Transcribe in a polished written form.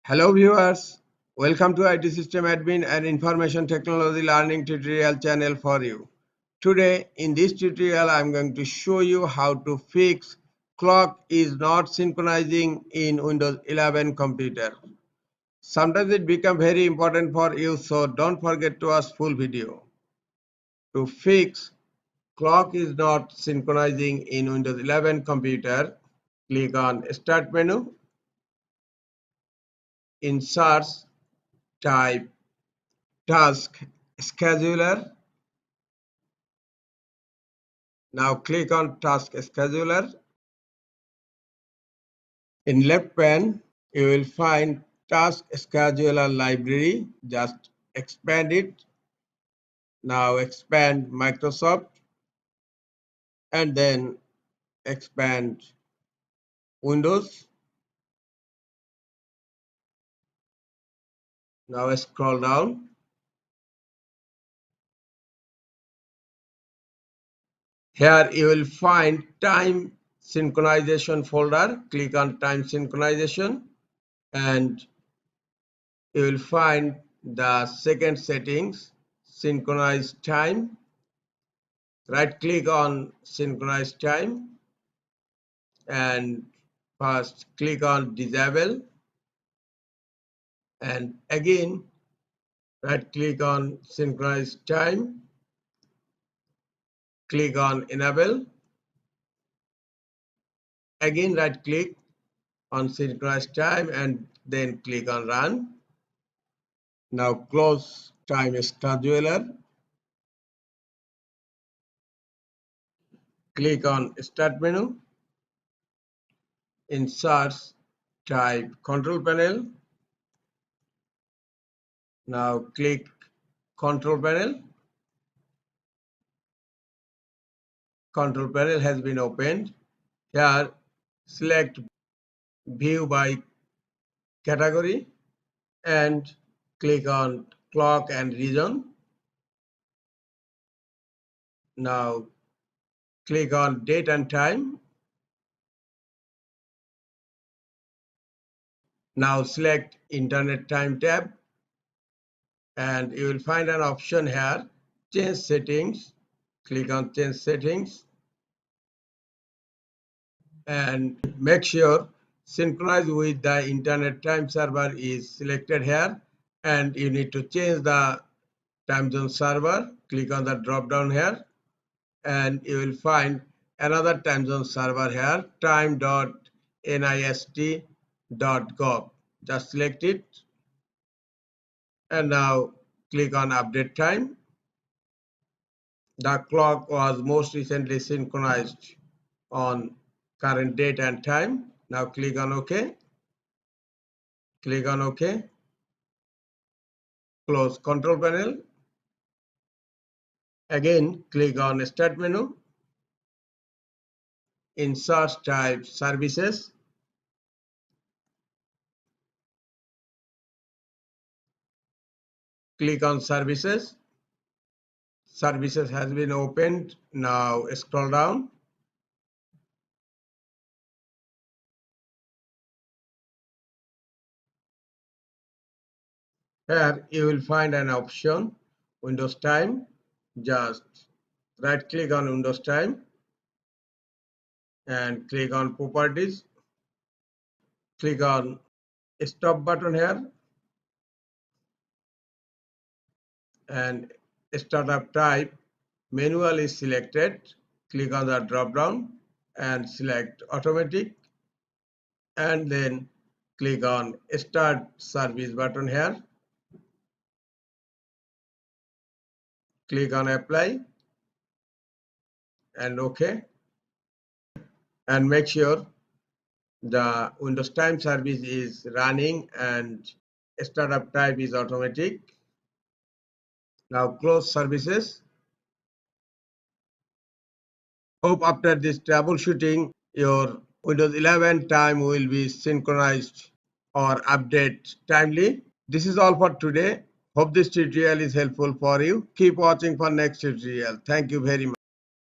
Hello viewers, welcome to IT System Admin and Information Technology Learning tutorial channel for you. Today in this tutorial I am going to show you how to fix clock is not synchronizing in Windows 11 computer. Sometimes it becomes very important for you, so don't forget to watch full video. To fix clock is not synchronizing in Windows 11 computer, click on Start menu. In search, type Task Scheduler. Now click on Task Scheduler. In left pane, you will find Task Scheduler library. Just expand it. Now expand Microsoft and then expand Windows. Now scroll down. Here you will find Time Synchronization folder. Click on Time Synchronization and you will find the second settings, Synchronize Time. Right click on Synchronize Time and first click on Disable and again right click on Synchronize Time, click on Enable, again right click on Synchronize Time and then click on Run. Now close Time Scheduler, click on Start menu, in search type Control Panel. Now click Control Panel. Control Panel has been opened. Here select View by Category and click on Clock and Region. Now click on Date and Time. Now select Internet Time tab and you will find an option here, Change Settings. Click on Change Settings and make sure Synchronize with the Internet Time server is selected here and you need to change the time zone server. Click on the drop down here and you will find another time zone server here, time.nist.gov. Just select it and now click on Update Time. The clock was most recently synchronized on current date and time. Now click on OK. Click on OK. Close Control Panel. Again click on Start menu. In search type Services. Click on Services. Services has been opened. Now scroll down. Here you will find an option, Windows Time. Just right click on Windows Time and click on Properties. Click on Stop button here and Startup Type manual is selected. Click on the drop down and select Automatic and then click on Start Service button here. Click on Apply and OK and make sure the Windows Time service is running and startup type is automatic. Now close services. Hope after this troubleshooting your Windows 11 time will be synchronized or update timely. This is all for today. Hope this tutorial is helpful for you. Keep watching for next tutorial. Thank you very much.